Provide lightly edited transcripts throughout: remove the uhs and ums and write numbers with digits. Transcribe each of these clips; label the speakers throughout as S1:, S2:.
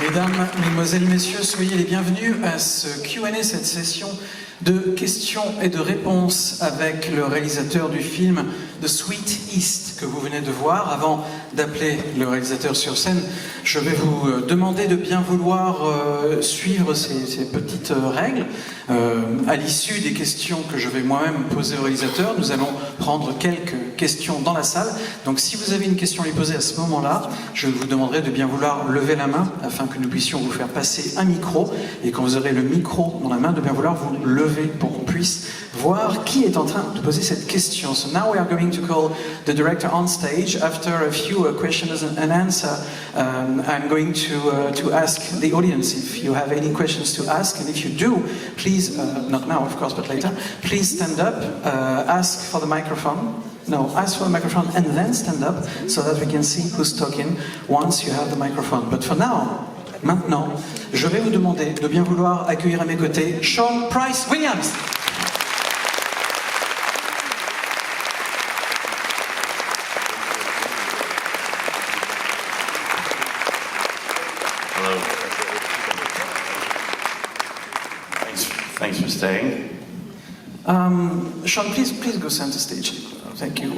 S1: Mesdames, Mesdemoiselles, Messieurs, soyez les bienvenus à ce Q&A, cette session de questions et de réponses avec le réalisateur du film The Sweet East que vous venez de voir. Avant d'appeler le réalisateur sur scène, je vais vous demander de bien vouloir suivre ces petites règles. À l'issue des questions que je vais moi-même poser au réalisateur, nous allons prendre quelques questions dans la salle. Donc si vous avez une question à lui poser à ce moment-là, je vous demanderai de bien vouloir lever la main afin que nous puissions vous faire passer un micro. Et quand vous aurez le micro dans la main, de bien vouloir vous lever pour qu'on puisse voir qui est en train de poser cette question. So now we are going to call the director on stage. After a few questions and answer, I'm going to ask the audience if you have any questions to ask, and if you do, please, not now of course, but later, please stand up, ask for the microphone. No, ask for the microphone and then stand up so that we can see who's talking once you have the microphone. But for now, maintenant, je vais vous demander de bien vouloir accueillir à mes côtés Sean Price Williams.
S2: Hello. Thanks for staying.
S1: Sean, please go center stage. Thank you.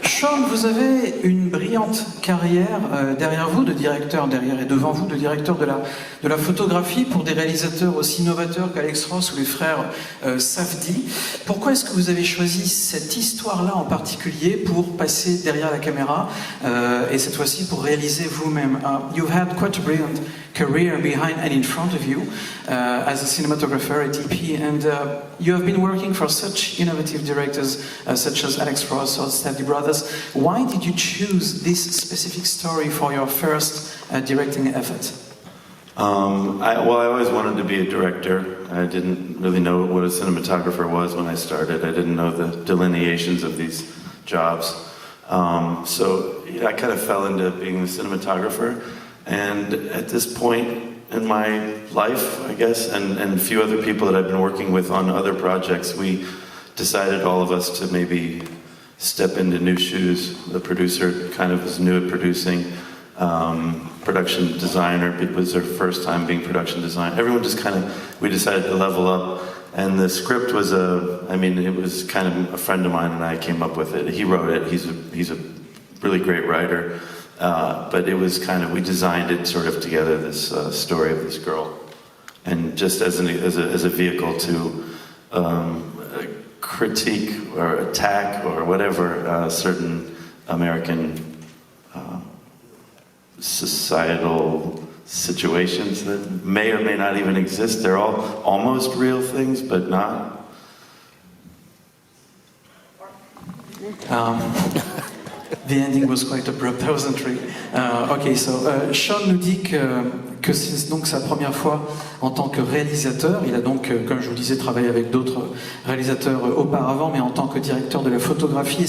S1: Sean, vous avez une brillante carrière derrière vous, de directeur, derrière et devant vous, de directeur de la photographie pour des réalisateurs aussi novateurs qu'Alex Ross ou les frères Safdie. Pourquoi est-ce que vous avez choisi cette histoire-là en particulier pour passer derrière la caméra et cette fois-ci pour réaliser vous-même? You've had quite a brilliant career behind and in front of you as a cinematographer at EP, and you have been working for such innovative directors such as Alex Ross or Safdie brothers. Why did you choose this specific story for your first directing effort?
S2: I always wanted to be a director. I didn't really know what a cinematographer was when I started. I didn't know the delineations of these jobs. So I kind of fell into being a cinematographer. And at this point in my life, I guess, and a few other people that I've been working with on other projects, we decided, all of us, to maybe step into new shoes. The producer kind of was new at producing. Production designer, it was their first time being production designer. Everyone just we decided to level up. And the script was it was kind of a friend of mine and I came up with it. He wrote it, he's a really great writer. But it was we designed it sort of together, this story of this girl. And just as a vehicle to critique or attack or whatever certain American societal situations that may or may not even exist. They're all almost real things, but not.
S1: The ending was quite abrupt, wasn't it? Okay, so Sean nous dit que c'est donc sa première fois en tant que réalisateur. Il a donc, comme je vous disais, travaillé avec d'autres réalisateurs auparavant, mais en tant que directeur de la photographie. Et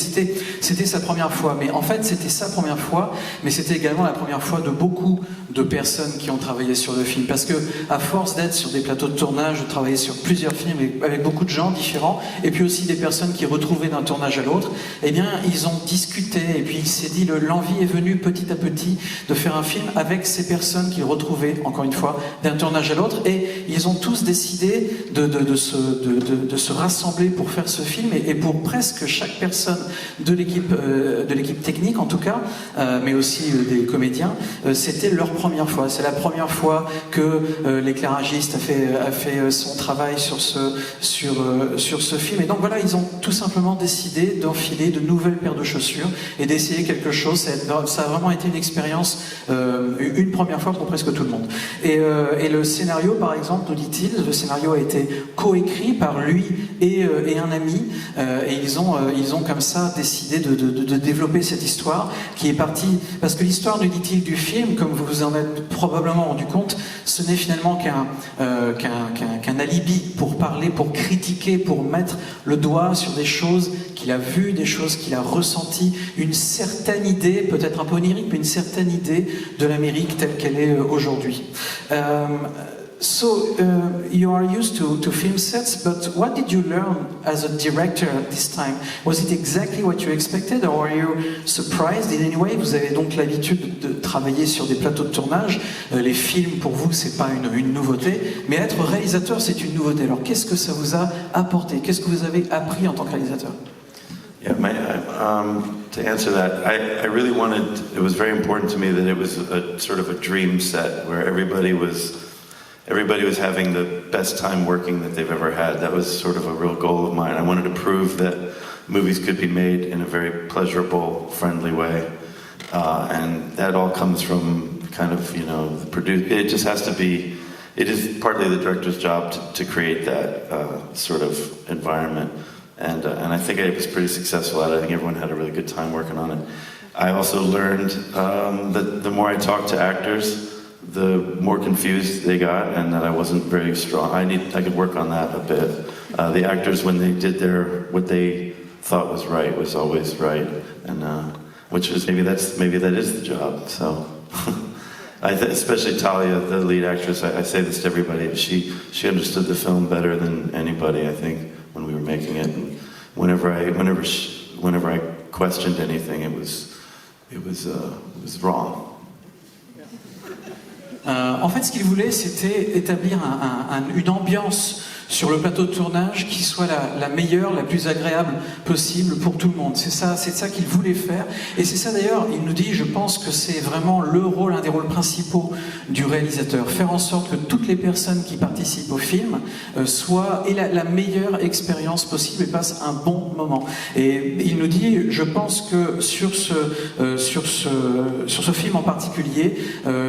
S1: c'était sa première fois. Mais en fait, c'était sa première fois, mais c'était également la première fois de beaucoup de personnes qui ont travaillé sur le film. Parce que, à force d'être sur des plateaux de tournage, de travailler sur plusieurs films avec beaucoup de gens différents, et puis aussi des personnes qui retrouvaient d'un tournage à l'autre, eh bien, ils ont discuté, et puis il s'est dit, l'envie est venue petit à petit de faire un film avec ces personnes qu'ils retrouvaient, encore une fois, d'un tournage à l'autre, et ils ont tous décidé de se rassembler pour faire ce film, et pour presque chaque personne de l'équipe technique, en tout cas, mais aussi des comédiens, c'était leur première fois. C'est la première fois que l'éclairagiste a fait son travail sur ce film, et donc voilà, ils ont tout simplement décidé d'enfiler de nouvelles paires de chaussures et d'essayer quelque chose. Ça a vraiment été une expérience, une première fois pour presque tout le monde. Et le scénario, par exemple, nous dit-il, le scénario a été coécrit par lui et un ami, et ils ont comme ça décidé de développer cette histoire qui est partie, parce que l'histoire, nous dit-il, du film, comme vous vous en êtes probablement rendu compte, ce n'est finalement qu'un alibi pour parler, pour critiquer, pour mettre le doigt sur des choses qu'il a vues, des choses qu'il a ressenties, une certaine idée, peut-être un peu onirique, mais une certaine idée de l'Amérique telle qu'elle est aujourd'hui. You are used to film sets, but what did you learn as a director this time? Was it exactly what you expected, or were you surprised in any way? Vous avez donc l'habitude de travailler sur des plateaux de tournage. Les films, pour vous, c'est pas une nouveauté, mais être réalisateur, c'est une nouveauté. Alors, qu'est-ce que ça vous a apporté? Qu'est-ce que vous avez appris en tant que réalisateur?
S2: Yeah, to answer that, I really wanted. It was very important to me that it was a sort of a dream set where everybody was having the best time working that they've ever had. That was sort of a real goal of mine. I wanted to prove that movies could be made in a very pleasurable, friendly way, and that all comes from kind of the produce. It just has to be. It is partly the director's job to create that sort of environment. And I think I was pretty successful at it. I think everyone had a really good time working on it. I also learned that the more I talked to actors, the more confused they got, and that I wasn't very strong. I could work on that a bit. The actors, when they did what they thought was right, was always right, and which is maybe that is the job. So. Especially Talia, the lead actress, I say this to everybody. She understood the film better than anybody, I think, when we were making it. And whenever I questioned anything, it was wrong.
S1: En fait, ce qu'il voulait, c'était établir une ambiance sur le plateau de tournage qui soit la meilleure, la plus agréable possible pour tout le monde. C'est ça qu'il voulait faire. Et c'est ça d'ailleurs, il nous dit, je pense que c'est vraiment un des rôles principaux du réalisateur. Faire en sorte que toutes les personnes qui participent au film aient la meilleure expérience possible et passent un bon moment. Et il nous dit, je pense que sur ce film en particulier,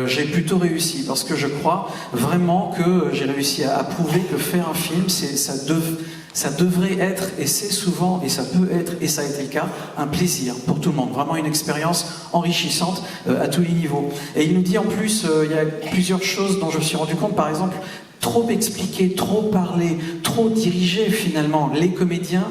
S1: j'ai plutôt réussi parce que je crois vraiment que j'ai réussi à prouver que faire un film, ça devrait être, et c'est souvent, et ça peut être, et ça a été le cas, un plaisir pour tout le monde. Vraiment une expérience enrichissante à tous les niveaux. Et il nous dit en plus, il y a plusieurs choses dont je me suis rendu compte, par exemple, trop expliquer, trop parler, trop diriger finalement les comédiens,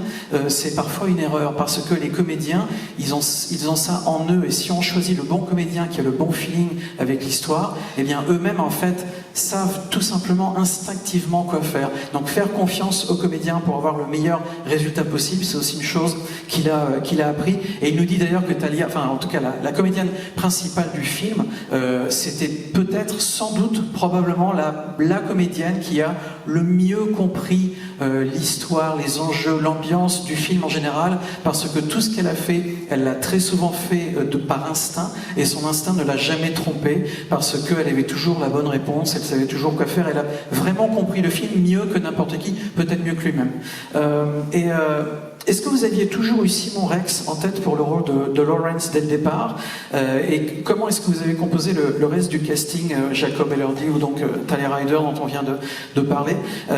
S1: c'est parfois une erreur parce que les comédiens, ils ont ça en eux et si on choisit le bon comédien qui a le bon feeling avec l'histoire, eh bien eux-mêmes en fait savent tout simplement instinctivement quoi faire. Donc faire confiance aux comédiens pour avoir le meilleur résultat possible, c'est aussi une chose qu'il a appris. Et il nous dit d'ailleurs que Talia, enfin en tout cas la comédienne principale du film, c'était peut-être, sans doute, probablement la comédienne qui a le mieux compris l'histoire, les enjeux, l'ambiance du film en général, parce que tout ce qu'elle a fait, elle l'a très souvent fait par instinct, et son instinct ne l'a jamais trompée, parce qu'elle avait toujours la bonne réponse, elle savait toujours quoi faire, elle a vraiment compris le film mieux que n'importe qui, peut-être mieux que lui-même. Est-ce que vous aviez toujours eu Simon Rex en tête pour le rôle de Lawrence dès le départ et comment est-ce que vous avez composé le reste du casting, Jacob Elordi ou donc Talia Ryder dont on vient de parler?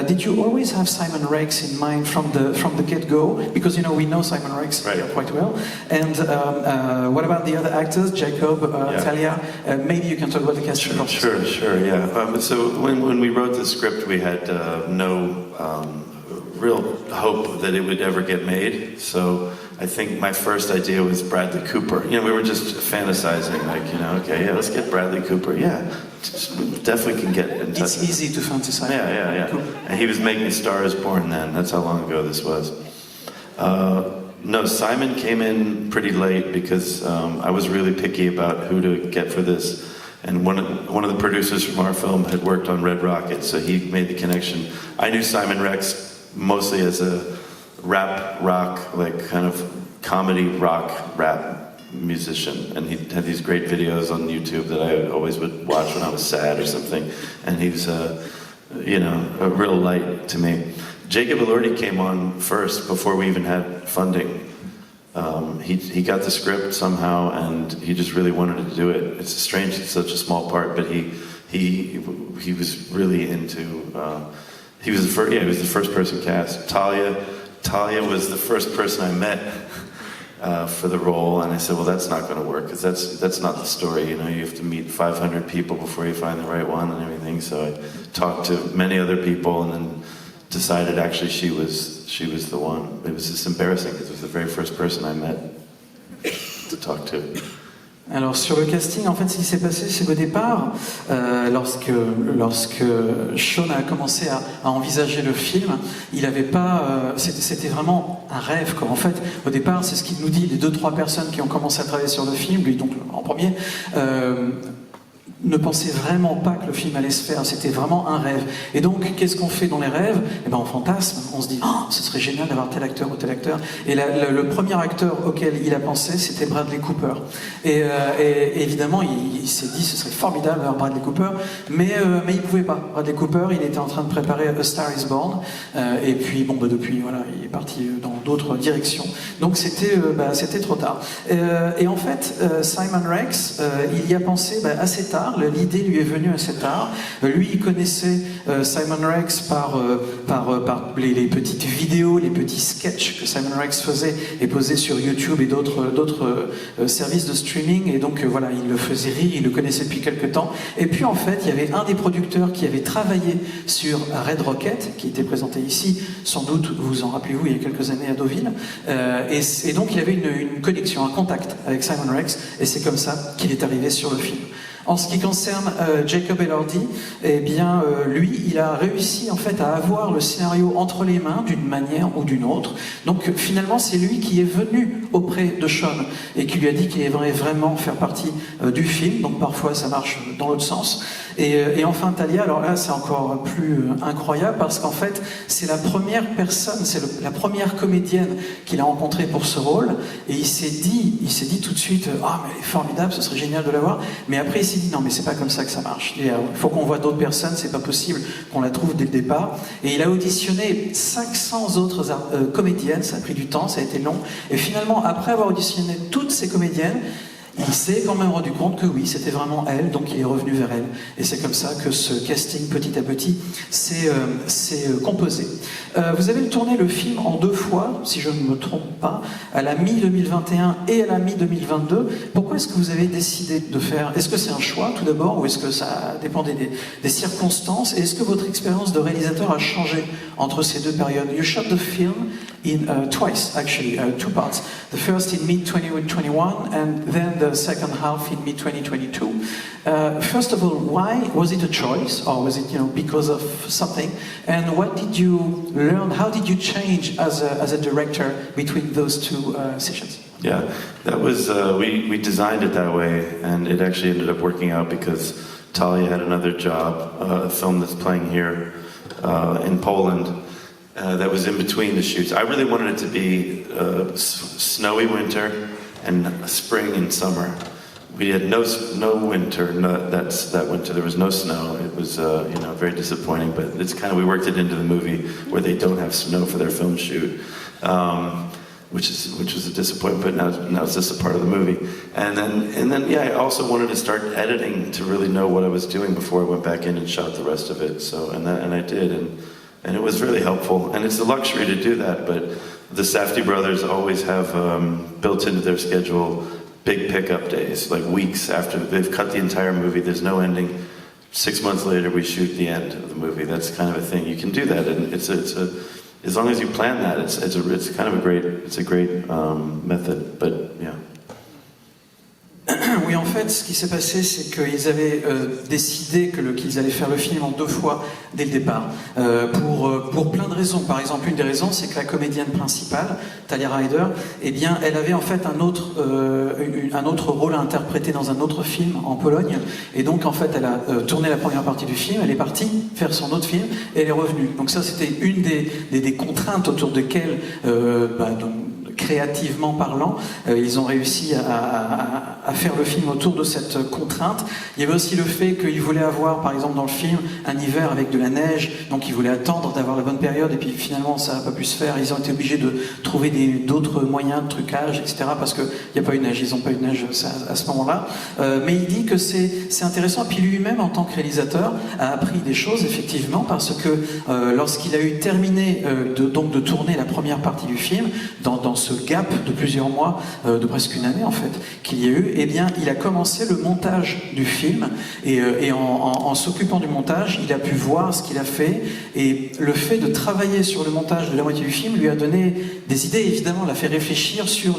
S1: Did you always have Simon Rex in mind from the get-go? Because we know Simon Rex quite well. And what about the other actors, Jacob, Talia? Maybe you can talk about the casting process.
S2: Sure, yeah. So when we wrote the script, we had no real hope that it would ever get made. So I think my first idea was Bradley Cooper. We were just fantasizing, let's get Bradley Cooper. Yeah, definitely can get in touch.
S1: It's easy to fantasize.
S2: Yeah. Cool. And he was making A Star Is Born then. That's how long ago this was. No, Simon came in pretty late because I was really picky about who to get for this. And one of the producers from our film had worked on Red Rocket, so he made the connection. I knew Simon Rex mostly as a rap rock, kind of comedy rock rap musician, and he had these great videos on YouTube that I always would watch when I was sad or something, and he was a real light to me. Jacob Elordi came on first before we even had funding. He got the script somehow, and he just really wanted to do it. It's strange, it's such a small part, but he was really into. He was the first person cast. Talia was the first person I met for the role, and I said, well, that's not going to work because that's not the story. You have to meet 500 people before you find the right one and everything. So I talked to many other people, and then decided actually she was the one. It was just embarrassing because it was the very first person I met to talk to.
S1: Alors sur le casting, en fait, ce qui s'est passé, c'est qu'au départ, lorsque Sean a commencé à envisager le film, il n'avait pas, c'était vraiment un rêve, quoi. En fait, au départ, c'est ce qu'il nous dit, les 2-3 personnes qui ont commencé à travailler sur le film, lui donc en premier. Ne pensait vraiment pas que le film allait se faire, c'était vraiment un rêve. Et donc, qu'est-ce qu'on fait dans les rêves? Eh ben, on fantasme, on se dit, oh, ce serait génial d'avoir tel acteur ou tel acteur. Et le premier acteur auquel il a pensé, c'était Bradley Cooper. Et évidemment, il s'est dit, ce serait formidable d'avoir Bradley Cooper, mais il pouvait pas. Bradley Cooper, il était en train de préparer A Star Is Born, et puis, bon, depuis, voilà, il est parti dans d'autres directions. Donc, c'était trop tard. Et en fait, Simon Rex, il y a pensé assez tard. L'idée lui est venue assez tard. Lui, il connaissait Simon Rex par les petites vidéos, les petits sketchs que Simon Rex faisait et posait sur YouTube et d'autres services de streaming. Et donc, voilà, il le faisait rire, il le connaissait depuis quelques temps. Et puis, en fait, il y avait un des producteurs qui avait travaillé sur Red Rocket, qui était présenté ici, sans doute, vous en rappelez-vous, il y a quelques années à Deauville. Et donc, il y avait une connexion, un contact avec Simon Rex. Et c'est comme ça qu'il est arrivé sur le film. En ce qui concerne Jacob Elordi, eh bien, lui, il a réussi en fait à avoir le scénario entre les mains d'une manière ou d'une autre. Donc finalement, c'est lui qui est venu auprès de Sean et qui lui a dit qu'il aimerait vraiment faire partie du film. Donc parfois, ça marche dans l'autre sens. Et enfin, Talia, alors là, c'est encore plus incroyable parce qu'en fait, c'est la première personne, c'est la première comédienne qu'il a rencontrée pour ce rôle. Et il s'est dit tout de suite, ah, mais formidable, ce serait génial de l'avoir. Mais après, il s'est dit, non, mais c'est pas comme ça que ça marche. Il faut qu'on voit d'autres personnes, c'est pas possible qu'on la trouve dès le départ. Et il a auditionné 500 autres comédiennes, ça a pris du temps, ça a été long. Et finalement, après avoir auditionné toutes ces comédiennes, il s'est quand même rendu compte que oui, c'était vraiment elle, donc il est revenu vers elle. Et c'est comme ça que ce casting, petit à petit, s'est composé. Vous avez tourné le film en 2 fois, si je ne me trompe pas, à la mi-2021 et à la mi-2022. Pourquoi est-ce que vous avez décidé de faire... Est-ce que c'est un choix, tout d'abord, ou est-ce que ça dépendait des circonstances? Et est-ce que votre expérience de réalisateur a changé entre ces 2 périodes? You shot the film in twice, actually, 2 parts. The first in mid-2021 and then the second half in mid-2022. First of all, why was it a choice, or was it, because of something? And what did you learn? How did you change as a director between those 2 sessions?
S2: Yeah, that was we designed it that way, and it actually ended up working out because Talia had another job, a film that's playing here in Poland. That was in between the shoots. I really wanted it to be snowy winter and spring and summer. We had no winter. That winter there was no snow. It was very disappointing. But it's we worked it into the movie where they don't have snow for their film shoot, which was a disappointment. But now it's just a part of the movie. And then yeah, I also wanted to start editing to really know what I was doing before I went back in and shot the rest of it. So and I did and it was really helpful. And it's a luxury to do that, but the Safdie brothers always have built into their schedule big pickup days, like weeks after they've cut the entire movie. There's no ending. 6 months later, we shoot the end of the movie. That's kind of a thing. You can do that, and it's as long as you plan that, it's kind of a great method. But yeah.
S1: Oui, en fait, ce qui s'est passé, c'est qu'ils avaient décidé qu'ils allaient faire le film en 2 fois dès le départ, pour plein de raisons. Par exemple, une des raisons, c'est que la comédienne principale, Talia Ryder, eh bien, elle avait en fait un autre rôle à interpréter dans un autre film en Pologne, et donc en fait, elle a tourné la première partie du film, elle est partie faire son autre film, et elle est revenue. Donc ça, c'était une des contraintes autour desquelles créativement parlant, ils ont réussi à faire le film autour de cette contrainte. Il y avait aussi le fait qu'ils voulaient avoir, par exemple dans le film, un hiver avec de la neige, donc ils voulaient attendre d'avoir la bonne période, et puis finalement ça n'a pas pu se faire. Ils ont été obligés de trouver d'autres moyens de trucage, etc., parce qu'il n'y a pas eu de neige, ils n'ont pas eu de neige à ce moment-là. Mais il dit que c'est intéressant, et puis lui-même, en tant que réalisateur, a appris des choses, effectivement, parce que lorsqu'il a eu terminé de tourner la première partie du film, dans ce gap de plusieurs mois, de presque une année en fait, qu'il y a eu, eh bien, il a commencé le montage du film et en s'occupant du montage, il a pu voir ce qu'il a fait et le fait de travailler sur le montage de la moitié du film lui a donné des idées, évidemment, l'a fait réfléchir sur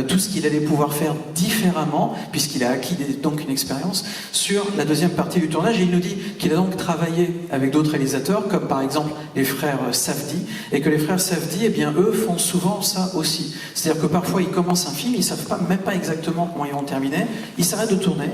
S1: tout ce qu'il allait pouvoir faire différemment, puisqu'il a acquis donc une expérience sur la deuxième partie du tournage. Et il nous dit qu'il a donc travaillé avec d'autres réalisateurs, comme par exemple les frères Safdie, et que les frères Safdie, eh bien, eux font souvent ça aussi. C'est-à-dire que parfois ils commencent un film, ils ne savent même pas exactement comment ils vont terminer, ils s'arrêtent de tourner,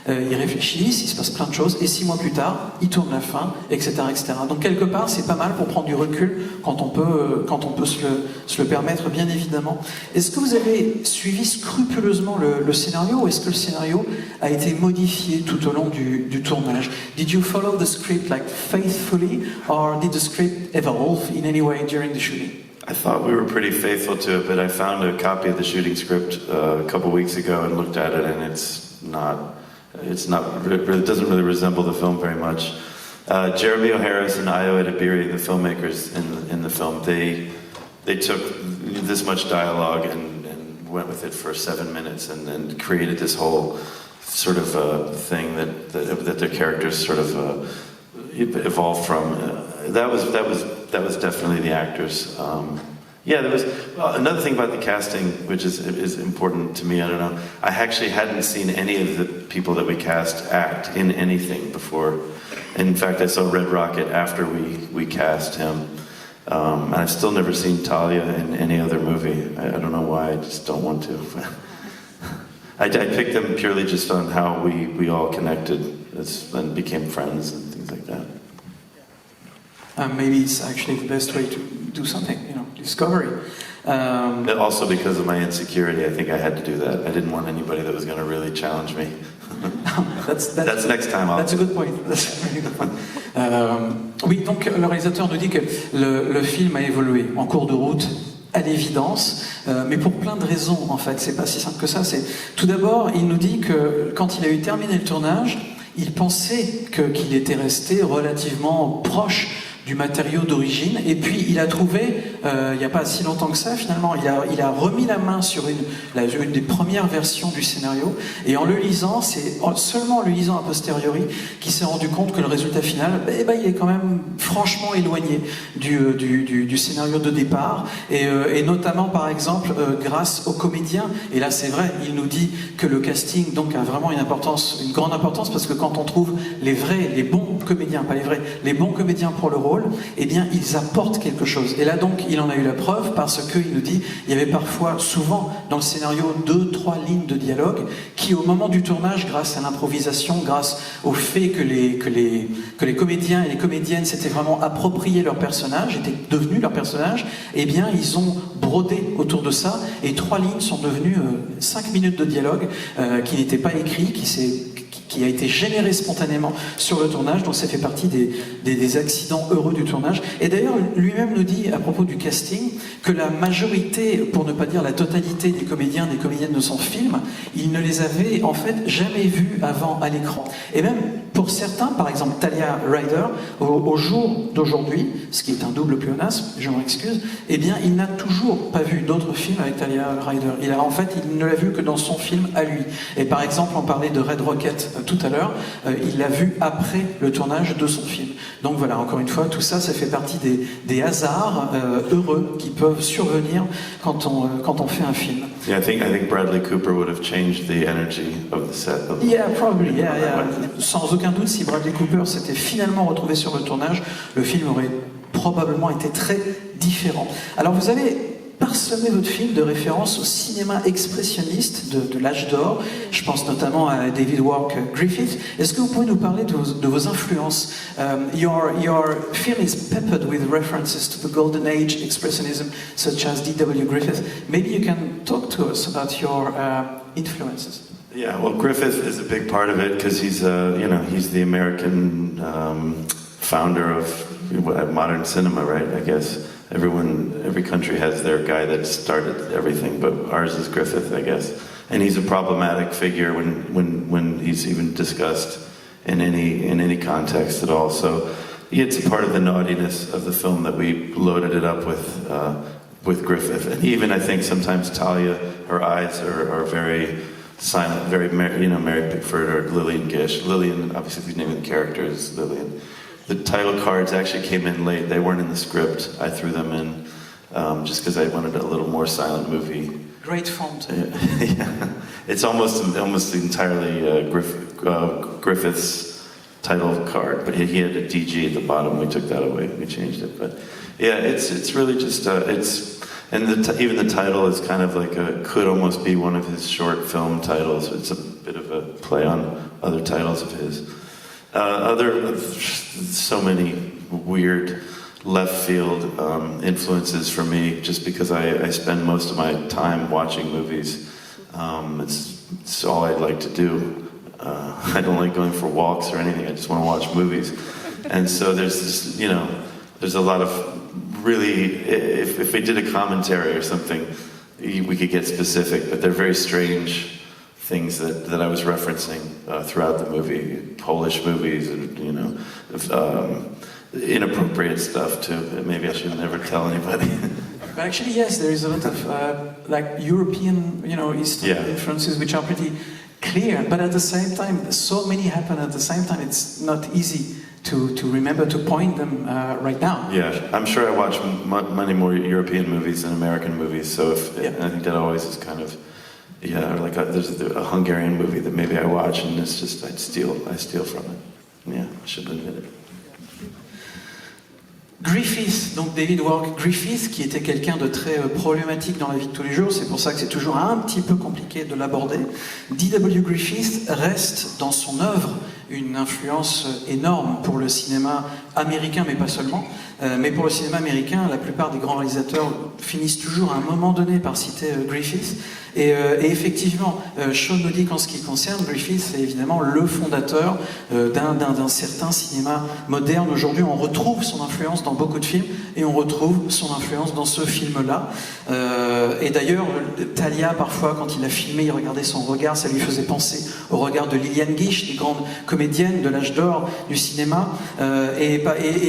S1: ils réfléchissent, il se passe plein de choses, et 6 mois plus tard, ils tournent la fin, etc., etc. Donc quelque part, c'est pas mal pour prendre du recul quand on peut se le permettre, bien évidemment. Est-ce que vous avez suivi scrupuleusement le scénario, ou est-ce que le scénario a été modifié tout au long du tournage? Did you follow the script like faithfully, or did the script evolve in any way during the shooting?
S2: I thought we were pretty faithful to it, but I found a copy of the shooting script a couple weeks ago and looked at it, and it doesn't really resemble the film very much. Jeremy O'Harris and Ayo Edebiri, the filmmakers in the film, they took this much dialogue and went with it for 7 minutes and then created this whole sort of thing that their characters sort of evolved from. That was definitely the actors. Yeah, there was another thing about the casting, which is important to me. I don't know. I actually hadn't seen any of the people that we cast act in anything before. In fact, I saw Red Rocket after we cast him. And I've still never seen Talia in any other movie. I don't know why. I just don't want to. I picked them purely just on how we all connected and became friends and things like that.
S1: Maybe it's actually the best way to do something, discovery.
S2: Also because of my insecurity, I think I had to do that. I didn't want anybody that was going to really challenge me. That's next time.
S1: That's a good point. That's a really good point. Oui, donc le réalisateur nous dit que le film a évolué en cours de route, à l'évidence, mais pour plein de raisons en fait. C'est pas si simple que ça. Tout d'abord, il nous dit que quand il a eu terminé le tournage, il pensait qu'il était resté relativement proche du matériau d'origine, et puis il a trouvé, il n'y a pas si longtemps que ça finalement, il a remis la main sur une des premières versions du scénario, et en le lisant, c'est seulement en le lisant a posteriori qu'il s'est rendu compte que le résultat final, il est quand même franchement éloigné du scénario de départ, et notamment par exemple grâce aux comédiens, et là c'est vrai, il nous dit que le casting donc a vraiment une grande importance, parce que quand on trouve les bons comédiens, pas les vrais, les bons comédiens pour le rôle, eh bien ils apportent quelque chose. Et là donc il en a eu la preuve, parce qu'il nous dit il y avait souvent dans le scénario 2-3 lignes de dialogue qui au moment du tournage, grâce à l'improvisation, grâce au fait que les comédiens et les comédiennes s'étaient vraiment appropriés leur personnage, étaient devenus leur personnage, eh bien ils ont brodé autour de ça, et 3 lignes sont devenues 5 minutes de dialogue qui n'était pas écrit, qui a été généré spontanément sur le tournage, donc ça fait partie des accidents heureux du tournage. Et d'ailleurs, lui-même nous dit, à propos du casting, que la majorité, pour ne pas dire la totalité des comédiens, des comédiennes de son film, il ne les avait en fait jamais vus avant à l'écran. Et même pour certains, par exemple Talia Ryder, au jour d'aujourd'hui, ce qui est un double pléonasme, je m'en excuse, eh bien il n'a toujours pas vu d'autres films avec Talia Ryder. Il ne l'a vu que dans son film à lui. Et par exemple, on parlait de Red Rocket tout à l'heure, il l'a vu après le tournage de son film. Donc voilà, encore une fois, tout ça, ça fait partie des hasards heureux qui peuvent survenir quand on fait un film.
S2: Yeah, I think Bradley Cooper would have changed the energy of the set.
S1: Yeah, probably, yeah. Sans aucun doute, si Bradley Cooper s'était finalement retrouvé sur le tournage, le film aurait probablement été très différent. Alors vous avez parsemé votre film de références au cinéma expressionniste de l'âge d'or. Je pense notamment à David Wark Griffith. Est-ce que vous pouvez nous parler de vos influences? Your film is peppered with references to the golden age expressionism, such as D.W. Griffith. Maybe you can talk to us about your influences.
S2: Yeah, well, Griffith is a big part of it because he's the American founder of modern cinema, right? I guess every country has their guy that started everything, but ours is Griffith, I guess. And he's a problematic figure when he's even discussed in any context at all. So it's a part of the naughtiness of the film that we loaded it up with with Griffith. And even I think sometimes Talia, her eyes are very silent, very, Mary Pickford or Lillian Gish. Lillian, obviously the name of the character is Lillian. The title cards actually came in late. They weren't in the script. I threw them in just because I wanted a little more silent movie.
S1: Great font.
S2: Yeah. It's almost entirely Griffith's title card, but he had a DG at the bottom. We took that away. We changed it, but yeah, it's really just even the title is kind of like could almost be one of his short film titles. It's a bit of a play on other titles of his. So many weird left field influences for me, just because I spend most of my time watching movies. It's all I like to do. I don't like going for walks or anything. I just want to watch movies. And so there's this, there's a lot of really, if we did a commentary or something, we could get specific, but they're very strange things that I was referencing throughout the movie. Polish movies, and, inappropriate stuff too. Maybe I should never tell anybody.
S1: But actually, yes, there is a lot of European, Eastern influences which are pretty clear. But at the same time, so many happen at the same time. It's not easy to remember to point them right now.
S2: Yeah, I'm sure I watch many more European movies than American movies. So I think that always is kind of there's a Hungarian movie that maybe I watch and it's just I steal from it. Yeah, I should admit it.
S1: Griffith, donc David Wark Griffith, qui était quelqu'un de très problématique dans la vie de tous les jours, c'est pour ça que c'est toujours un petit peu compliqué de l'aborder. D.W. Griffith reste dans son œuvre une influence énorme pour le cinéma américain, mais pas seulement. Mais pour le cinéma américain, la plupart des grands réalisateurs finissent toujours à un moment donné par citer Griffith. Et effectivement, Sean nous dit qu'en ce qui concerne, Griffith, c'est évidemment le fondateur d'un certain cinéma moderne. Aujourd'hui, on retrouve son influence dans beaucoup de films, et on retrouve son influence dans ce film-là. Et d'ailleurs, Talia, parfois, quand il a filmé, il regardait son regard, ça lui faisait penser au regard de Lillian Gish, des grandes comédiennes de l'âge d'or du cinéma, et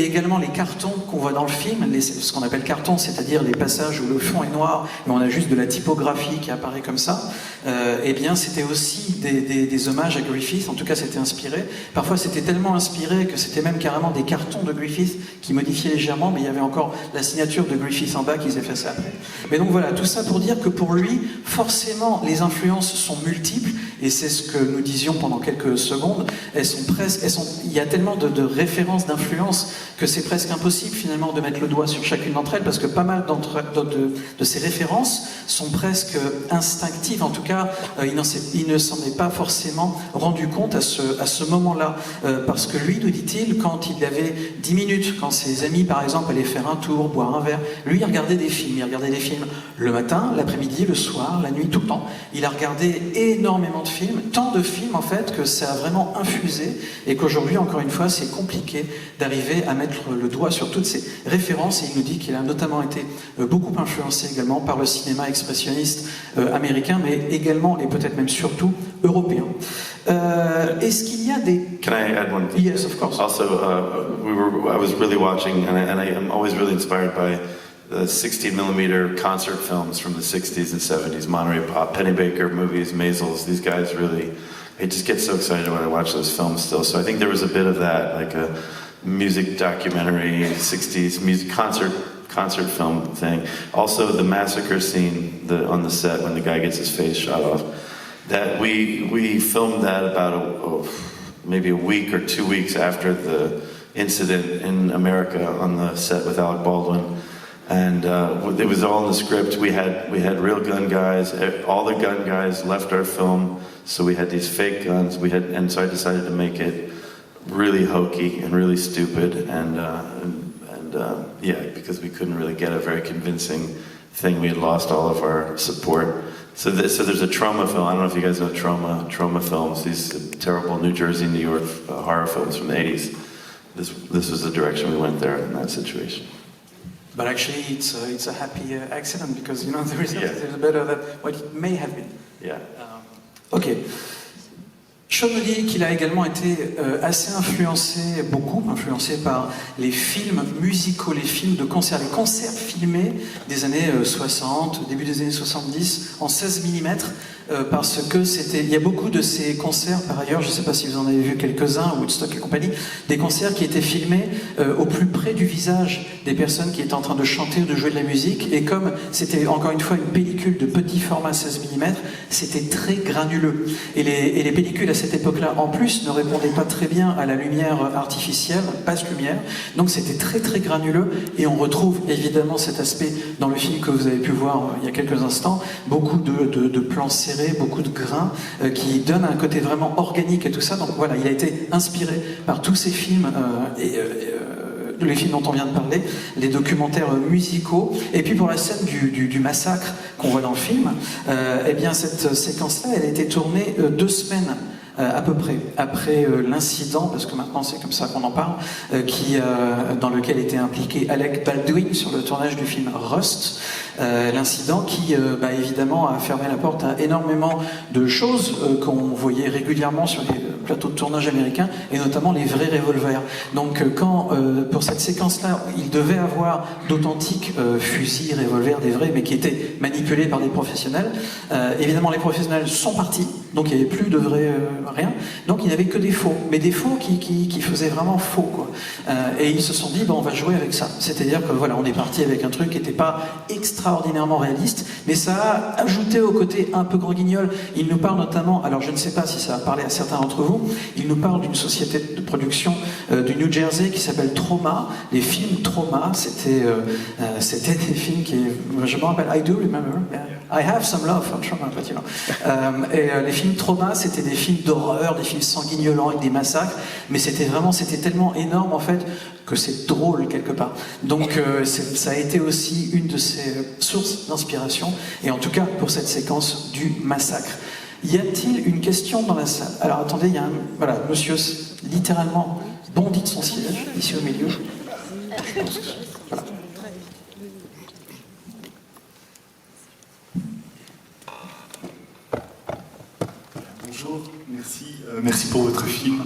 S1: également les cartons qu'on voit dans le film, ce qu'on appelle cartons, c'est-à-dire les passages où le fond est noir et on a juste de la typographie qui apparaît comme ça. Eh bien, c'était aussi des hommages à Griffith. En tout cas, c'était inspiré. Parfois, c'était tellement inspiré que c'était même carrément des cartons de Griffith qui modifiaient légèrement, mais il y avait encore la signature de Griffith en bas qu'ils effaçaient après. Mais donc voilà, tout ça pour dire que pour lui, forcément, les influences sont multiples, et c'est ce que nous disions pendant quelques secondes. Il y a tellement de références, d'influences, que c'est presque impossible finalement de mettre le doigt sur chacune d'entre elles, parce que pas mal de ces références sont presque instinctives. En tout cas, il ne s'en est pas forcément rendu compte à ce moment-là, parce que lui, nous dit-il, quand il avait 10 minutes, quand ses amis par exemple allaient faire un tour, boire un verre, lui il regardait des films. Il regardait des films le matin, l'après-midi, le soir, la nuit, tout le temps. Il a regardé énormément de films, tant de films en fait que ça a vraiment infusé, et qu'aujourd'hui, encore une fois, c'est compliqué d'arriver à mettre le doigt sur toutes ces références. Et il nous dit qu'il a notamment été beaucoup influencé également par le cinéma expressionniste américain, mais également et peut-être même surtout européen. Est-ce qu'il y a des...
S2: Can I add one thing?
S1: Yes, of course.
S2: Also, I was really watching, and I am always really inspired by the 16mm concert films from the 60s and 70s, Monterey Pop, Pennebaker movies, Maisels. These guys really, I just get so excited when I watch those films still. So I think there was a bit of that, like a music documentary, 60s music concert film thing. Also, the massacre scene on the set when the guy gets his face shot off. That we filmed that about maybe a week or 2 weeks after the incident in America on the set with Alec Baldwin, and it was all in the script. We had real gun guys. All the gun guys left our film, so we had these fake guns. And so I decided to make it really hokey and really stupid, and because we couldn't really get a very convincing thing. We had lost all of our support. So there's a Trauma film. I don't know if you guys know Trauma films. These terrible New Jersey, New York horror films from the 80s. This was the direction we went there in that situation.
S1: But actually, it's a happy accident, because the result is better than what it may have been.
S2: Yeah.
S1: Ok. Sean nous dit qu'il a également été assez beaucoup influencé par les films musicaux, les films de concert, les concerts filmés des années 60, début des années 70, en 16 mm, parce que il y a beaucoup de ces concerts, par ailleurs, je ne sais pas si vous en avez vu quelques-uns, Woodstock et compagnie, des concerts qui étaient filmés au plus près du visage des personnes qui étaient en train de chanter ou de jouer de la musique, et comme c'était encore une fois une pellicule de petit format 16 mm, c'était très granuleux. Et les pellicules à cette époque-là, en plus, ne répondaient pas très bien à la lumière artificielle, basse lumière, donc c'était très très granuleux, et on retrouve évidemment cet aspect dans le film que vous avez pu voir il y a quelques instants, beaucoup de plans serrés, beaucoup de grains qui donnent un côté vraiment organique et tout ça. Donc voilà, il a été inspiré par tous ces films les films dont on vient de parler, les documentaires musicaux. Et puis pour la scène du massacre qu'on voit dans le film, eh bien cette séquence-là, elle a été tournée 2 semaines à peu près après l'incident, parce que maintenant c'est comme ça qu'on en parle, dans lequel était impliqué Alec Baldwin sur le tournage du film Rust. L'incident qui, évidemment, a fermé la porte à énormément de choses qu'on voyait régulièrement sur les plateaux de tournage américains, et notamment les vrais revolvers. Donc quand, pour cette séquence-là, il devait avoir d'authentiques fusils, revolvers, des vrais, mais qui étaient manipulés par des professionnels, évidemment les professionnels sont partis, donc il n'y avait plus de vrais rien, donc il n'y avait que des faux, mais des faux qui faisaient vraiment faux, quoi. Et ils se sont dit, on va jouer avec ça. C'est-à-dire que voilà, on est parti avec un truc qui n'était pas extraordinairement réaliste, mais ça a ajouté au côté un peu gros guignol. Il nous parle notamment, alors je ne sais pas si ça va parler à certains d'entre vous, il nous parle d'une société de production du New Jersey qui s'appelle Trauma. Les films Trauma, c'était des films qui, je me rappelle, I do remember, yeah. I have some love for Trauma, but you know. Et les films Trauma, c'était des films d'horreur, des films sanguignolants avec des massacres, mais c'était tellement énorme en fait que c'est drôle quelque part. Donc ça a été aussi une de ses sources d'inspiration, et en tout cas pour cette séquence du massacre. Y a-t-il une question dans la salle? Alors attendez, il y a monsieur littéralement bondit de son siège, ici au milieu. Voilà.
S3: Bonjour, merci pour votre film.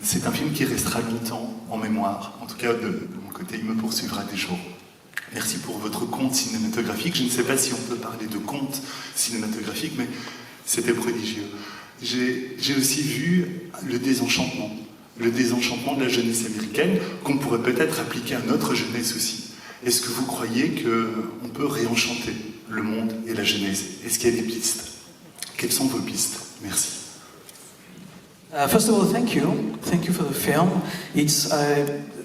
S3: C'est un film qui restera longtemps en mémoire, en tout cas de mon côté, il me poursuivra des jours. Merci pour votre conte cinématographique. Je ne sais pas si on peut parler de conte cinématographique, mais c'était prodigieux. J'ai aussi vu le désenchantement de la jeunesse américaine, qu'on pourrait peut-être appliquer à notre jeunesse aussi. Est-ce que vous croyez qu'on peut réenchanter le monde et la jeunesse? Est-ce qu'il y a des pistes? Quelles sont vos pistes? Merci.
S1: First of all, thank you. Thank you for the film. It's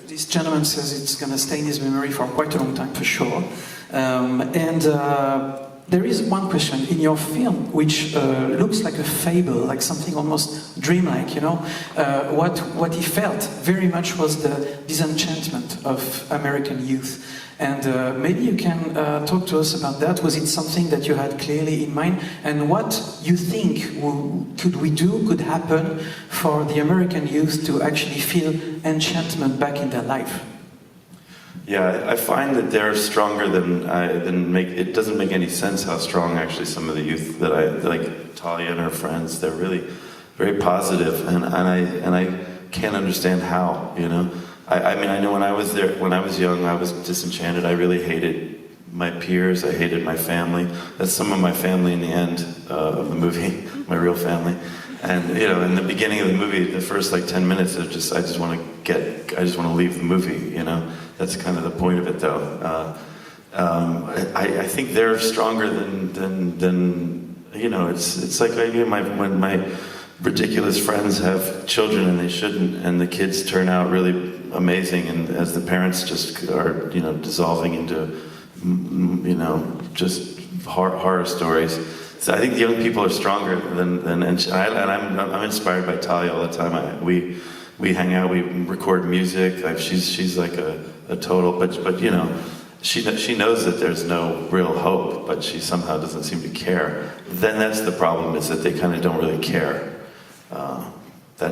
S1: this gentleman says it's going to stay in his memory for quite a long time, for sure. There is one question in your film which looks like a fable, like something almost dreamlike, you know. What he felt very much was the disenchantment of American youth. And maybe you can talk to us about that. Was it something that you had clearly in mind? And what you think could happen for the American youth to actually feel enchantment back in their life?
S2: Yeah, I find that they're stronger it doesn't make any sense how strong actually some of the youth that like Talia and her friends, they're really very positive, and I can't understand how, you know. I mean, I know when I was young, I was disenchanted. I really hated my peers, I hated my family. That's some of my family in the end of the movie, my real family. And you know, in the beginning of the movie, the first like 10 minutes, I just want to leave the movie. You know, that's kind of the point of it, though. I think they're stronger than you know. It's like when my ridiculous friends have children and they shouldn't, and the kids turn out really amazing, and as the parents just are, you know, dissolving into, you know, just horror stories. So I think the young people are stronger and I'm inspired by Talia all the time. We hang out, we record music. She's like a total, but you know, she knows that there's no real hope, but she somehow doesn't seem to care. Then that's the problem, is that they kind of don't really care. I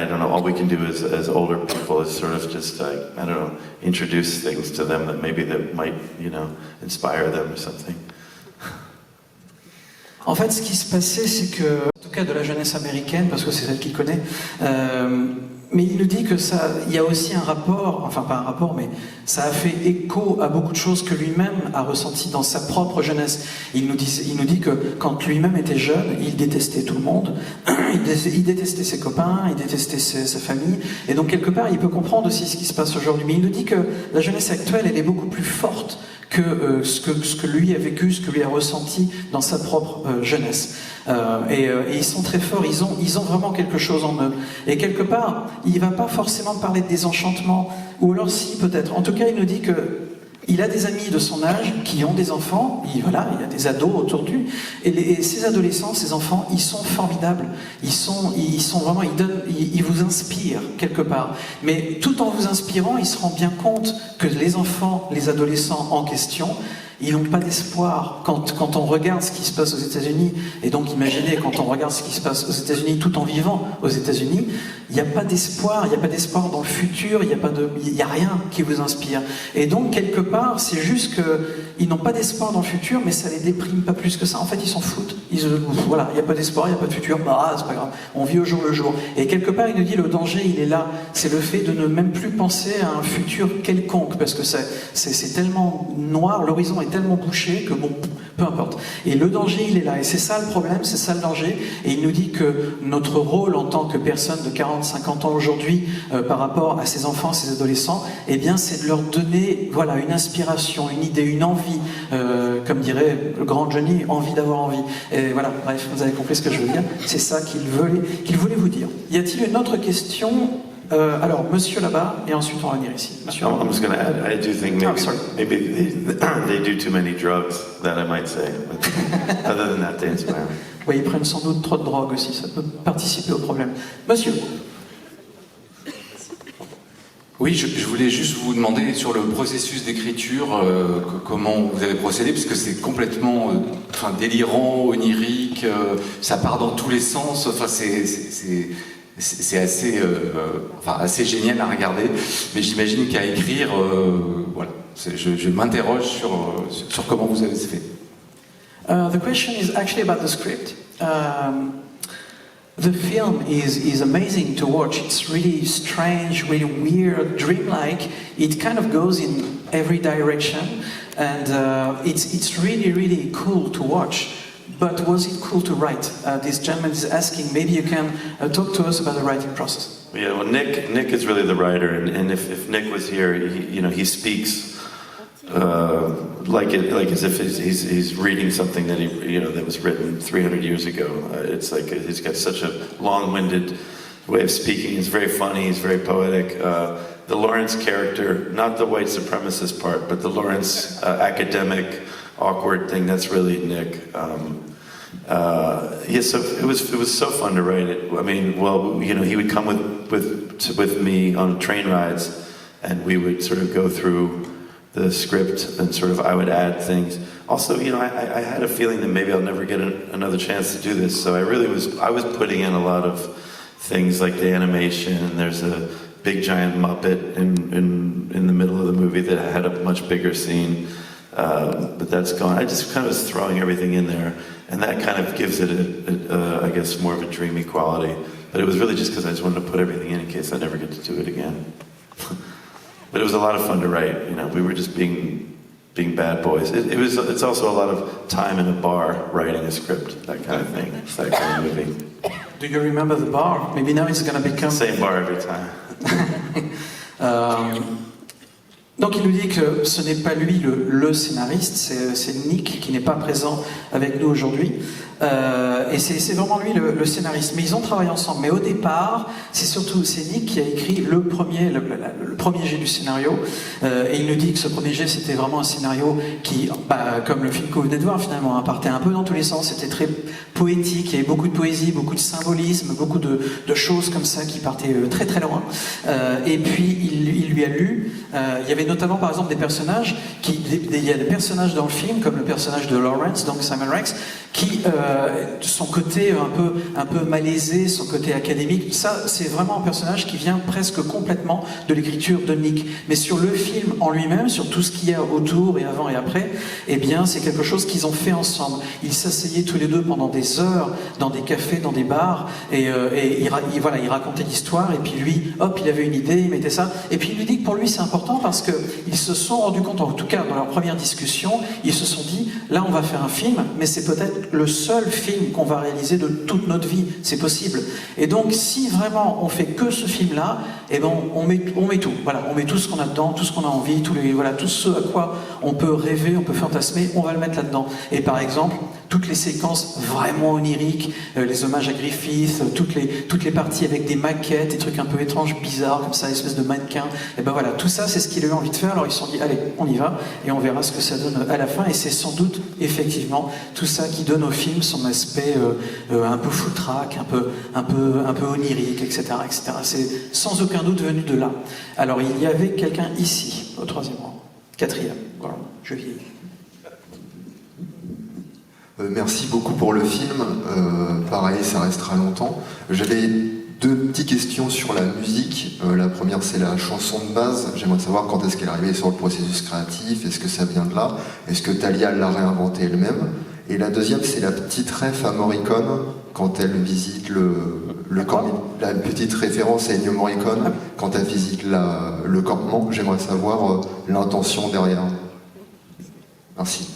S2: don't know, all we can do as older people is sort of just like, I don't know, introduce things to them that might, you know, inspire them or something.
S1: En fait, ce qui se passait, c'est que, en tout tout cas de la jeunesse américaine, parce que c'est celle qu'il connaît. Mais il nous dit que ça, il y a aussi un rapport, enfin pas un rapport, mais ça a fait écho à beaucoup de choses que lui-même a ressenties dans sa propre jeunesse. Il nous dit que quand lui-même était jeune, il détestait tout le monde, il détestait ses copains, il détestait sa famille, et donc quelque part il peut comprendre aussi ce qui se passe aujourd'hui. Mais il nous dit que la jeunesse actuelle, elle est beaucoup plus forte que ce que lui a vécu, ce que lui a ressenti dans sa propre jeunesse. Et ils sont très forts, ils ont vraiment quelque chose en eux. Et quelque part, il ne va pas forcément parler de désenchantement, ou alors si peut-être. En tout cas, il nous dit que il a des amis de son âge qui ont des enfants, il a des ados autour de lui, et ces adolescents, ces enfants, ils sont formidables, ils sont vraiment, ils vous inspirent quelque part. Mais tout en vous inspirant, il se rend bien compte que les enfants, les adolescents en question, ils n'ont pas d'espoir. Quand on regarde ce qui se passe aux États-Unis, et donc imaginez quand on regarde ce qui se passe aux États-Unis tout en vivant aux États-Unis, il n'y a pas d'espoir, il n'y a pas d'espoir dans le futur, il n'y a rien qui vous inspire. Et donc quelque part, c'est juste qu'ils n'ont pas d'espoir dans le futur, mais ça les déprime pas plus que ça. En fait, ils s'en foutent. Voilà, il n'y a pas d'espoir, il n'y a pas de futur, bah c'est pas grave, on vit au jour le jour. Et quelque part, il nous dit le danger, il est là. C'est le fait de ne même plus penser à un futur quelconque, parce que c'est tellement noir, l'horizon est tellement bouché que bon, peu importe. Et le danger, il est là. Et c'est ça le problème, c'est ça le danger. Et il nous dit que notre rôle en tant que personne de 40, 50 ans aujourd'hui, par rapport à ces enfants, ces adolescents, eh bien, c'est de leur donner, voilà, une inspiration, une idée, une envie, comme dirait le grand Johnny, envie d'avoir envie. Et voilà, bref, vous avez compris ce que je veux dire. C'est ça qu'il voulait vous dire. Y a-t-il une autre question? Alors, monsieur là-bas, et ensuite on va venir ici. Monsieur.
S2: I'm just going to add, I do think maybe they do too many drugs, that I might say. But other than that, they inspire me.
S1: Oui, ils prennent sans doute trop de drogue aussi, ça peut participer au problème. Monsieur.
S4: Oui, je voulais juste vous demander sur le processus d'écriture, comment vous avez procédé, parce que c'est complètement délirant, onirique, ça part dans tous les sens, enfin c'est assez génial à regarder, mais j'imagine qu'à écrire, voilà, je m'interroge sur comment vous avez fait.
S1: The question is actually about the script. The film is amazing to watch. It's really strange, really weird, dreamlike. It kind of goes in every direction, and it's really, really cool to watch. But was it cool to write? This gentleman is asking. Maybe you can talk to us about the writing process.
S2: Yeah, well, Nick is really the writer, and if Nick was here, he speaks like as if he's reading something that that was written 300 years ago. It's like he's got such a long-winded way of speaking. He's very funny. He's very poetic. The Lawrence character, not the white supremacist part, but the Lawrence academic, awkward thing. That's really Nick. So it was so fun to write it. I mean, well, he would come with me on train rides, and we would sort of go through the script, and sort of I would add things. Also, I had a feeling that maybe I'll never get another chance to do this, so I was putting in a lot of things like the animation, and there's a big giant Muppet in the middle of the movie that had a much bigger scene, but that's gone. I just kind of was throwing everything in there, and that kind of gives it I guess more of a dreamy quality. But it was really just because I just wanted to put everything in case I never get to do it again. But it was a lot of fun to write. We were just being bad boys. It's also a lot of time in a bar writing a script, that kind of thing. It's that kind of movie.
S1: Do you remember the bar? Maybe now it's going to become...
S2: Same bar every time.
S1: Donc il nous dit que ce n'est pas lui le scénariste, c'est Nick qui n'est pas présent avec nous aujourd'hui. Et c'est vraiment lui le scénariste. Mais ils ont travaillé ensemble. Mais au départ, c'est Nick qui a écrit le premier jet du scénario. Et il nous dit que ce premier jet, c'était vraiment un scénario qui, comme le film que vous venez de voir finalement, partait un peu dans tous les sens. C'était très poétique, il y avait beaucoup de poésie, beaucoup de symbolisme, beaucoup de choses comme ça qui partaient très très loin. Et puis il lui a lu. Il y avait notamment par exemple des personnages il y a des personnages dans le film, comme le personnage de Lawrence, donc Simon Rex, qui, son côté un peu malaisé, son côté académique, ça c'est vraiment un personnage qui vient presque complètement de l'écriture de Nick. Mais sur le film en lui-même, sur tout ce qu'il y a autour et avant et après, eh bien c'est quelque chose qu'ils ont fait ensemble. Ils s'asseyaient tous les deux pendant des heures dans des cafés, dans des bars, et voilà, il racontait l'histoire, et puis lui, hop, il avait une idée, il mettait ça, et puis il lui dit que pour lui c'est important parce qu'ils se sont rendus compte, en tout cas dans leur première discussion, ils se sont dit, là on va faire un film, mais c'est peut-être le seul film qu'on va réaliser de toute notre vie, c'est possible. Et donc si vraiment on fait que ce film-là, eh ben on met tout, voilà, on met tout ce qu'on a dedans, tout ce qu'on a envie, tout ce à quoi on peut rêver, on peut fantasmer, on va le mettre là-dedans. Et par exemple, toutes les séquences vraiment oniriques, les hommages à Griffith, toutes les parties avec des maquettes, des trucs un peu étranges, bizarres, comme ça, espèce de mannequin, et ben voilà, tout ça c'est ce qu'il a eu envie de faire, alors ils se sont dit, allez, on y va, et on verra ce que ça donne à la fin, et c'est sans doute, effectivement, tout ça qui donne au film son aspect un peu foutraque, un peu onirique, etc., etc. C'est sans aucun doute venu de là. Alors il y avait quelqu'un ici, au troisième rang, quatrième, voilà, je vieillis.
S5: Merci beaucoup pour le film. Pareil, ça restera longtemps. J'avais deux petites questions sur la musique. La première, c'est la chanson de base. J'aimerais savoir quand est-ce qu'elle est arrivée sur le processus créatif. Est-ce que ça vient de là? Est-ce que Thalia l'a réinventée elle-même? Et la deuxième, c'est la petite ref à Morricone quand elle visite le campement. La petite référence à Ennio Morricone quand elle visite le campement. J'aimerais savoir l'intention derrière. Merci.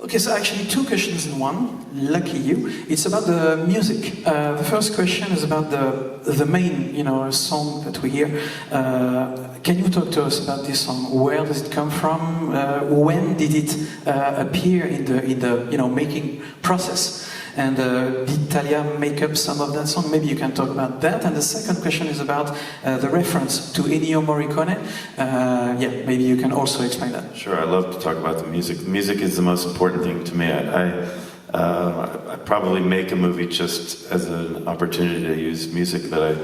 S1: Okay, so actually two questions in one. Lucky you. It's about the music. The first question is about the main, song that we hear. Can you talk to us about this song? Where does it come from? When did it appear in the making process? And did Thalia make up some of that song? Maybe you can talk about that. And the second question is about the reference to Ennio Morricone. Maybe you can also explain that.
S2: Sure, I love to talk about the music. The music is the most important thing to me. I probably make a movie just as an opportunity to use music that I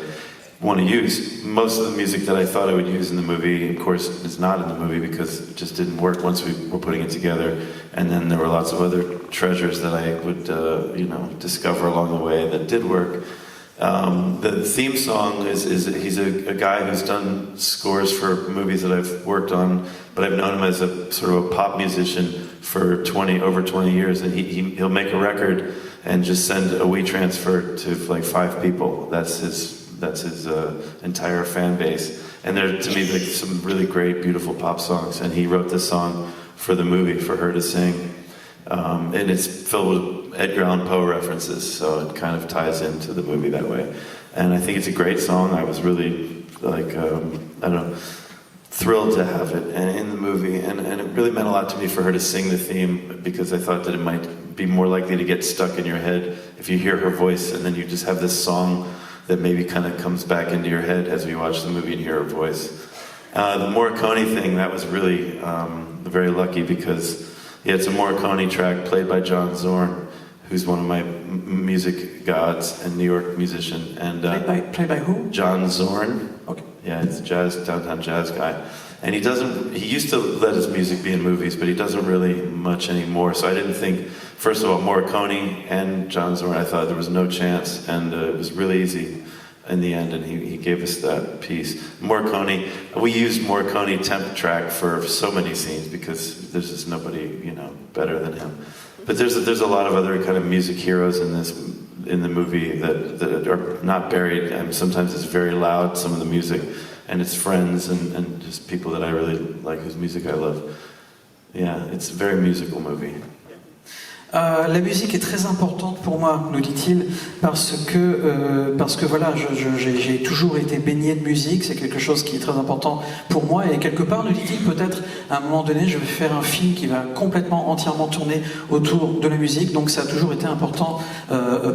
S2: want to use. Most of the music that I thought I would use in the movie, of course, is not in the movie because it just didn't work once we were putting it together. And then there were lots of other treasures that I would, discover along the way that did work. The theme song he's a guy who's done scores for movies that I've worked on, but I've known him as a sort of a pop musician for over 20 years, and he'll make a record and just send a WeTransfer to like 5 people. That's his entire fan base. And they're, to me, like some really great, beautiful pop songs. And he wrote this song for the movie, for her to sing. And it's filled with Edgar Allan Poe references, so it kind of ties into the movie that way. And I think it's a great song. I was really, thrilled to have it in the movie. And it really meant a lot to me for her to sing the theme, because I thought that it might be more likely to get stuck in your head if you hear her voice and then you just have this song that maybe kind of comes back into your head as we watch the movie and hear her voice. The Morricone thing, that was really very lucky, because it's a Morricone track played by John Zorn, who's one of my music gods and New York musician. And
S1: played by who?
S2: John Zorn.
S1: Okay.
S2: Yeah, it's a downtown jazz guy. And he used to let his music be in movies, but he doesn't really much anymore. So I didn't think, first of all, Morricone and John Zorn, I thought there was no chance, and it was really easy in the end, and he gave us that piece. Morricone, we used Morricone temp track for so many scenes, because there's just nobody, better than him. But there's a lot of other kind of music heroes in the movie that are not buried, and sometimes it's very loud, some of the music, and it's friends and just people that I really like, whose music I love. Yeah, it's a very musical movie.
S1: La musique est très importante pour moi, nous dit-il, parce que voilà, j'ai toujours été baigné de musique, c'est quelque chose qui est très important pour moi, et quelque part, nous dit-il, peut-être à un moment donné, je vais faire un film qui va complètement, entièrement tourner autour de la musique, donc ça a toujours été important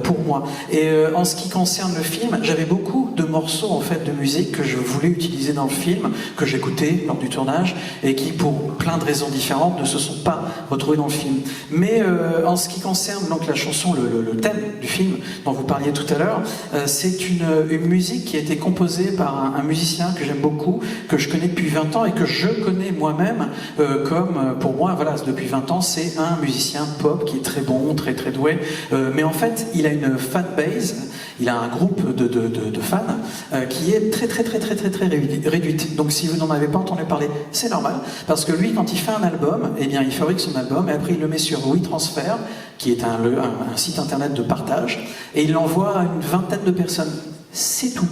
S1: pour moi. Et en ce qui concerne le film, j'avais beaucoup de morceaux en fait de musique que je voulais utiliser dans le film, que j'écoutais lors du tournage, et qui, pour plein de raisons différentes, ne se sont pas retrouvés dans le film. Mais en ce qui concerne donc la chanson, le thème du film dont vous parliez tout à l'heure, c'est une musique qui a été composée par un musicien que j'aime beaucoup, que je connais depuis 20 ans et que je connais moi-même comme, pour moi, voilà, depuis 20 ans, c'est un musicien pop qui est très bon, très très doué, mais en fait, il a une fan base, il a un groupe de fans qui est très réduite. Donc si vous n'en avez pas entendu parler, c'est normal, parce que lui, quand il fait un album, eh bien, il fabrique son album et après il le met sur WeTransfer, qui est un site internet de partage, et il l'envoie à une vingtaine de personnes. C'est tout.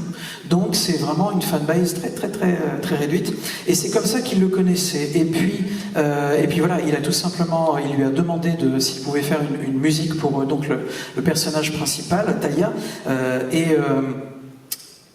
S1: Donc c'est vraiment une fanbase très réduite. Et c'est comme ça qu'il le connaissait. Et puis voilà, il a tout simplement, il lui a demandé s'il pouvait faire une musique pour donc le personnage principal, Talia.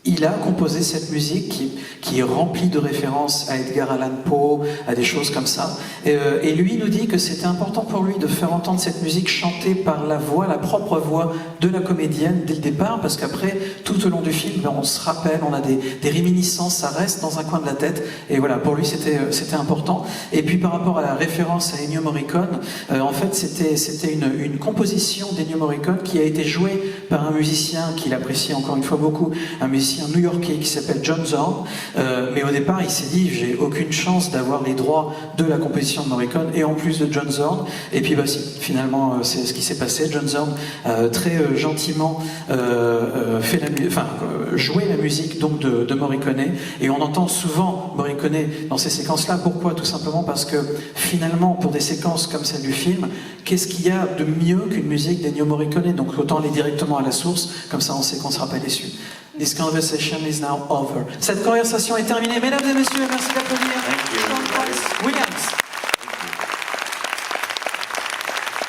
S1: Il a composé cette musique qui est remplie de références à Edgar Allan Poe, à des choses comme ça. Et lui nous dit que c'était important pour lui de faire entendre cette musique chantée par la propre voix de la comédienne dès le départ, parce qu'après, tout au long du film, on se rappelle, on a des réminiscences, ça reste dans un coin de la tête. Et voilà, pour lui, c'était important. Et puis par rapport à la référence à Ennio Morricone, en fait, c'était une composition d'Ennio Morricone qui a été jouée par un musicien qu'il apprécie encore une fois beaucoup, un musicien new-yorkais qui s'appelle John Zorn, mais au départ il s'est dit j'ai aucune chance d'avoir les droits de la composition de Morricone et en plus de John Zorn, et puis bah si, finalement c'est ce qui s'est passé. John Zorn très gentiment joué la musique donc de Morricone, et on entend souvent Morricone dans ces séquences là. Pourquoi? Tout simplement parce que finalement pour des séquences comme celle du film, qu'est-ce qu'il y a de mieux qu'une musique d'Ennio Morricone? Donc autant aller directement à la source, comme ça on sait qu'on ne sera pas déçu. This conversation is now over. Cette conversation est terminée. Mesdames et messieurs, merci d'applaudir.
S2: Thank you.
S1: William.